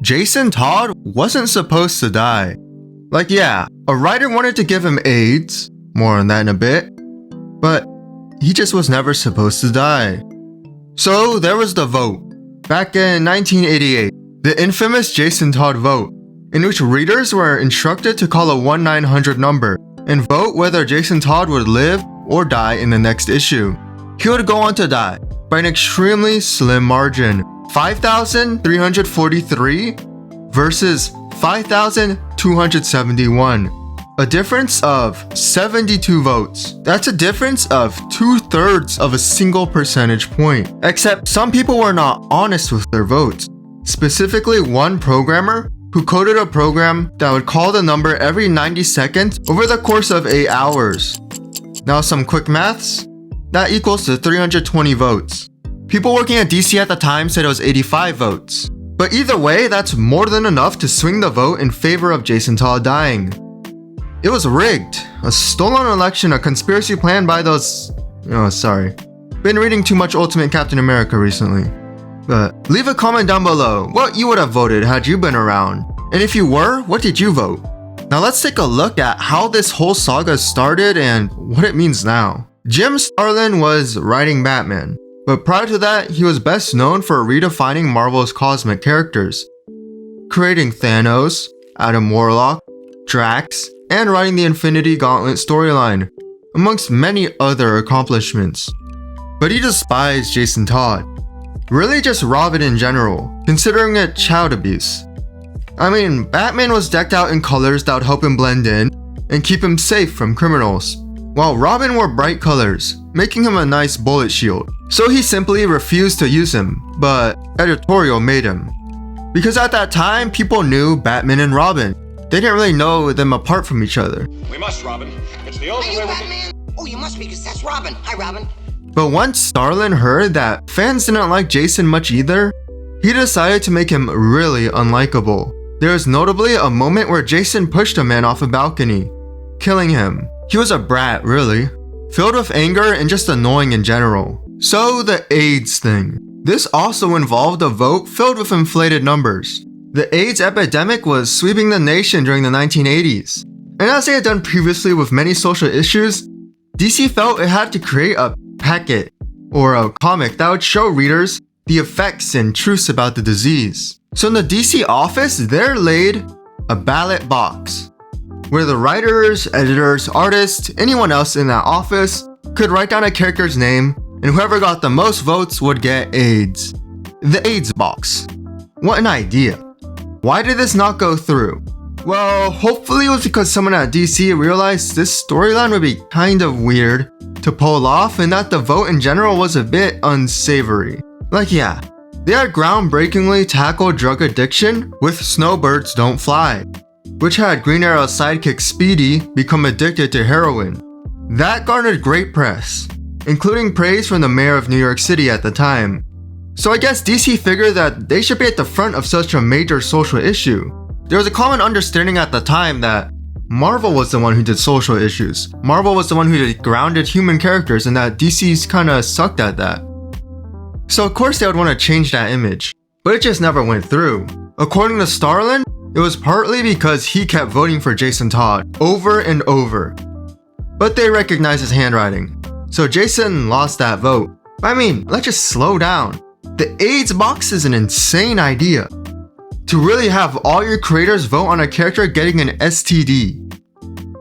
Jason Todd wasn't supposed to die. Like, yeah, a writer wanted to give him AIDS, more on that in a bit, but he just was never supposed to die. So there was the vote. Back in 1988, the infamous Jason Todd vote, in which readers were instructed to call a 1-900 number and vote whether Jason Todd would live or die in the next issue. He would go on to die by an extremely slim margin, 5,343 versus 5,271. A difference of 72 votes. That's a difference of 2/3 of a single percentage point. Except some people were not honest with their votes. Specifically one programmer who coded a program that would call the number every 90 seconds over the course of 8 hours. Now some quick maths. That equals to 320 votes. People working at DC at the time said it was 85 votes. But either way, that's more than enough to swing the vote in favor of Jason Todd dying. It was rigged. A stolen election, a conspiracy planned by those... Been reading too much Ultimate Captain America recently. But leave a comment down below what you would have voted had you been around. And if you were, what did you vote? Now let's take a look at how this whole saga started and what it means now. Jim Starlin was writing Batman, but prior to that, he was best known for redefining Marvel's cosmic characters, creating Thanos, Adam Warlock, Drax, and writing the Infinity Gauntlet storyline, amongst many other accomplishments. But he despised Jason Todd. Really just Robin in general, considering it child abuse. I mean, Batman was decked out in colors that would help him blend in and keep him safe from criminals, while Robin wore bright colors, making him a nice bullet shield. So he simply refused to use him, but editorial made him. Because at that time, people knew Batman and Robin. They didn't really know them apart from each other. We must, Robin. It's the only way we can... Oh, you must be, because that's Robin. Hi, Robin. But once Starlin heard that fans didn't like Jason much either, he decided to make him really unlikable. There is notably a moment where Jason pushed a man off a balcony, killing him. He was a brat, really, filled with anger and just annoying in general. So the AIDS thing. This also involved a vote filled with inflated numbers. The AIDS epidemic was sweeping the nation during the 1980s. And as they had done previously with many social issues, DC felt it had to create a packet or a comic that would show readers the effects and truths about the disease. So in the DC office, there laid a ballot box where the writers, editors, artists, anyone else in that office could write down a character's name, and whoever got the most votes would get AIDS. The AIDS box. What an idea. Why did this not go through? Well, hopefully it was because someone at DC realized this storyline would be kind of weird to pull off and that the vote in general was a bit unsavory. Like, yeah, they had groundbreakingly tackled drug addiction with Snowbirds Don't Fly, which had Green Arrow's sidekick Speedy become addicted to heroin. That garnered great press, including praise from the mayor of New York City at the time. So I guess DC figured that they should be at the front of such a major social issue. There was a common understanding at the time that Marvel was the one who did social issues. Marvel was the one who did grounded human characters, and that DC's kinda sucked at that. So of course they would want to change that image, but it just never went through. According to Starlin, it was partly because he kept voting for Jason Todd over and over. But they recognized his handwriting, so Jason lost that vote. I mean, let's just slow down. The AIDS box is an insane idea. To really have all your creators vote on a character getting an STD.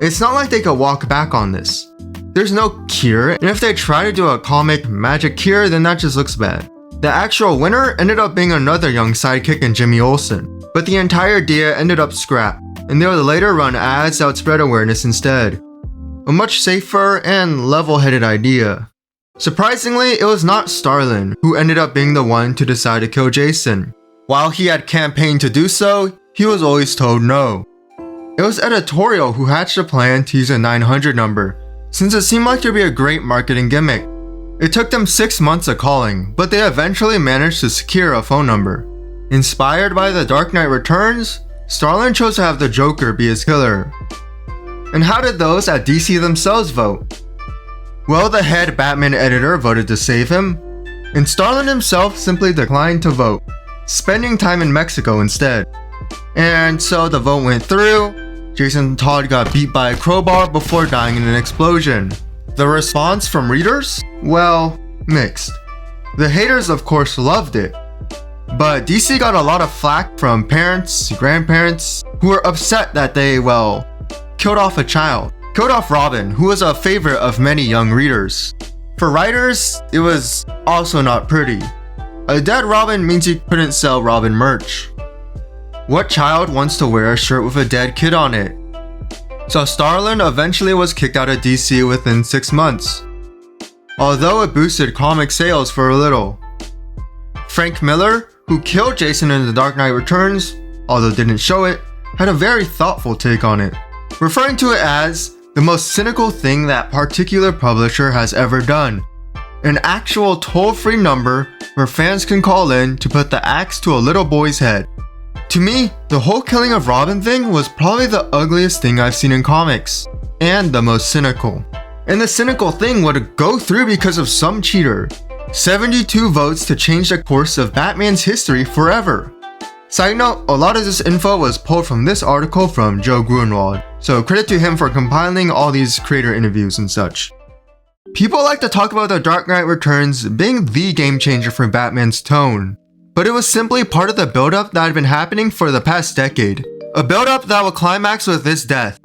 It's not like they could walk back on this. There's no cure, and if they try to do a comic magic cure, then that just looks bad. The actual winner ended up being another young sidekick in Jimmy Olsen, but the entire idea ended up scrapped, and they would later run ads that would spread awareness instead. A much safer and level-headed idea. Surprisingly, it was not Starlin who ended up being the one to decide to kill Jason. While he had campaigned to do so, he was always told no. It was editorial who hatched a plan to use a 900 number, since it seemed like it would be a great marketing gimmick. It took them 6 months of calling, but they eventually managed to secure a phone number. Inspired by The Dark Knight Returns, Starlin chose to have the Joker be his killer. And how did those at DC themselves vote? Well, the head Batman editor voted to save him, and Starlin himself simply declined to vote, spending time in Mexico instead. And so the vote went through. Jason Todd got beat by a crowbar before dying in an explosion. The response from readers? Well, mixed. The haters of course loved it, but DC got a lot of flack from parents, grandparents, who were upset that they, killed off a child. Killed off Robin, who was a favorite of many young readers. For writers, it was also not pretty. A dead Robin means you couldn't sell Robin merch. What child wants to wear a shirt with a dead kid on it? So Starlin eventually was kicked out of DC within 6 months, although it boosted comic sales for a little. Frank Miller, who killed Jason in The Dark Knight Returns, although didn't show it, had a very thoughtful take on it, referring to it as the most cynical thing that particular publisher has ever done. An actual toll-free number where fans can call in to put the axe to a little boy's head. To me, the whole killing of Robin thing was probably the ugliest thing I've seen in comics, and the most cynical. And the cynical thing would go through because of some cheater. 72 votes to change the course of Batman's history forever. Side note, a lot of this info was pulled from this article from Joe Grunwald, so credit to him for compiling all these creator interviews and such. People like to talk about The Dark Knight Returns being the game changer for Batman's tone, but it was simply part of the build-up that had been happening for the past decade. A build-up that will climax with his death.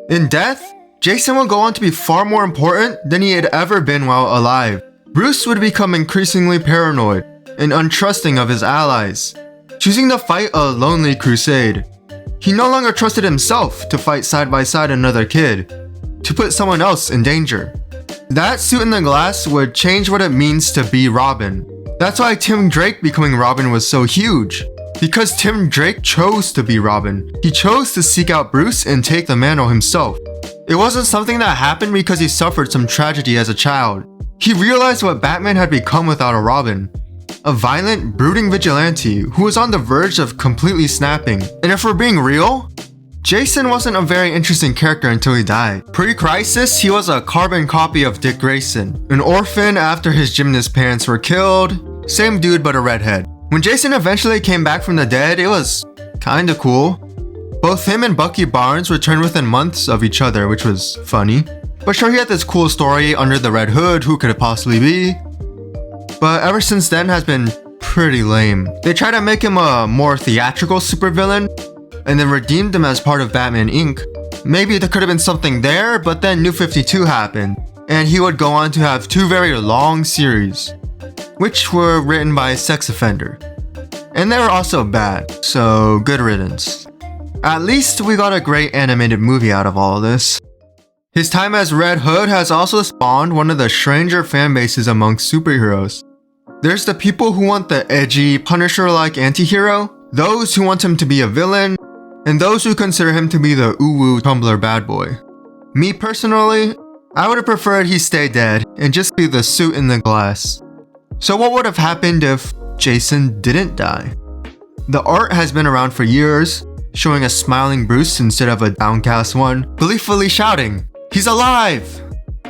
In death, Jason will go on to be far more important than he had ever been while alive. Bruce would become increasingly paranoid and untrusting of his allies, choosing to fight a lonely crusade. He no longer trusted himself to fight side by side another kid, to put someone else in danger. That suit in the glass would change what it means to be Robin. That's why Tim Drake becoming Robin was so huge. Because Tim Drake chose to be Robin. He chose to seek out Bruce and take the mantle himself. It wasn't something that happened because he suffered some tragedy as a child. He realized what Batman had become without a Robin. A violent, brooding vigilante who was on the verge of completely snapping. And if we're being real, Jason wasn't a very interesting character until he died. Pre-Crisis, he was a carbon copy of Dick Grayson, an orphan after his gymnast parents were killed, same dude but a redhead. When Jason eventually came back from the dead, it was kinda cool. Both him and Bucky Barnes returned within months of each other, which was funny. But sure, he had this cool story under the Red Hood, who could it possibly be? But ever since then has been pretty lame. They tried to make him a more theatrical supervillain, and then redeemed him as part of Batman Inc. Maybe there could have been something there, but then New 52 happened, and he would go on to have 2 very long series, which were written by a sex offender. And they were also bad, so good riddance. At least we got a great animated movie out of all of this. His time as Red Hood has also spawned one of the stranger fan bases amongst superheroes. There's the people who want the edgy, Punisher-like anti-hero, those who want him to be a villain, and those who consider him to be the uwu Tumblr bad boy. Me personally, I would have preferred he stay dead and just be the suit in the glass. So what would have happened if Jason didn't die? The art has been around for years, showing a smiling Bruce instead of a downcast one, gleefully shouting, "He's alive!"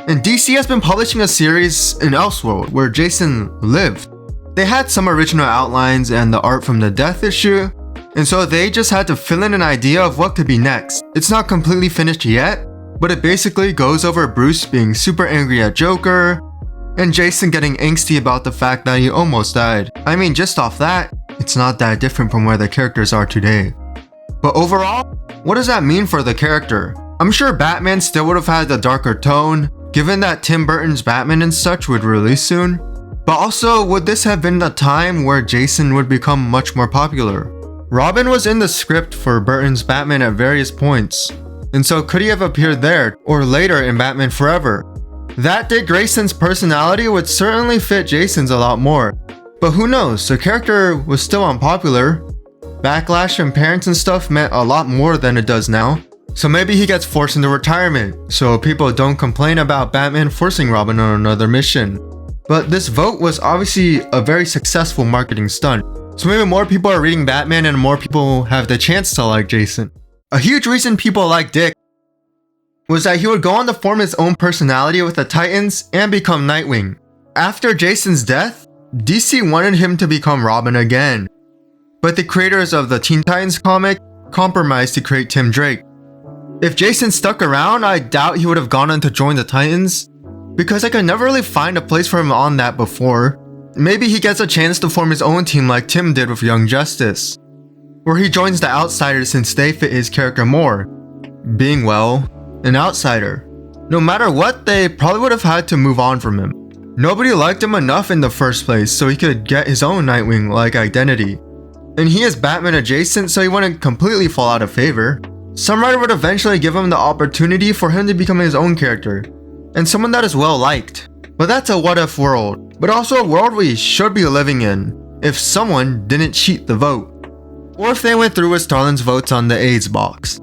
And DC has been publishing a series in Elseworld where Jason lived. They had some original outlines and the art from the death issue, and so they just had to fill in an idea of what could be next. It's not completely finished yet, but it basically goes over Bruce being super angry at Joker, and Jason getting angsty about the fact that he almost died. I mean, just off that, it's not that different from where the characters are today. But overall, what does that mean for the character? I'm sure Batman still would have had the darker tone, given that Tim Burton's Batman and such would release soon. But also, would this have been the time where Jason would become much more popular? Robin was in the script for Burton's Batman at various points, and so could he have appeared there, or later in Batman Forever? That Dick Grayson's personality would certainly fit Jason's a lot more. But who knows, the character was still unpopular. Backlash from parents and stuff meant a lot more than it does now. So maybe he gets forced into retirement, so people don't complain about Batman forcing Robin on another mission. But this vote was obviously a very successful marketing stunt. So maybe more people are reading Batman and more people have the chance to like Jason. A huge reason people like Dick was that he would go on to form his own personality with the Titans and become Nightwing. After Jason's death, DC wanted him to become Robin again. but the creators of the Teen Titans comic compromised to create Tim Drake. If Jason stuck around, I doubt he would have gone on to join the Titans, because I could never really find a place for him on that before. Maybe he gets a chance to form his own team like Tim did with Young Justice, where he joins the Outsiders since they fit his character more, being, well, an outsider. No matter what, they probably would have had to move on from him. Nobody liked him enough in the first place so he could get his own Nightwing-like identity. And he is Batman adjacent, so he wouldn't completely fall out of favor. Some writer would eventually give him the opportunity for him to become his own character, and someone that is well liked. But that's a what if world, but also a world we should be living in if someone didn't cheat the vote, or if they went through with Starlin's votes on the AIDS box.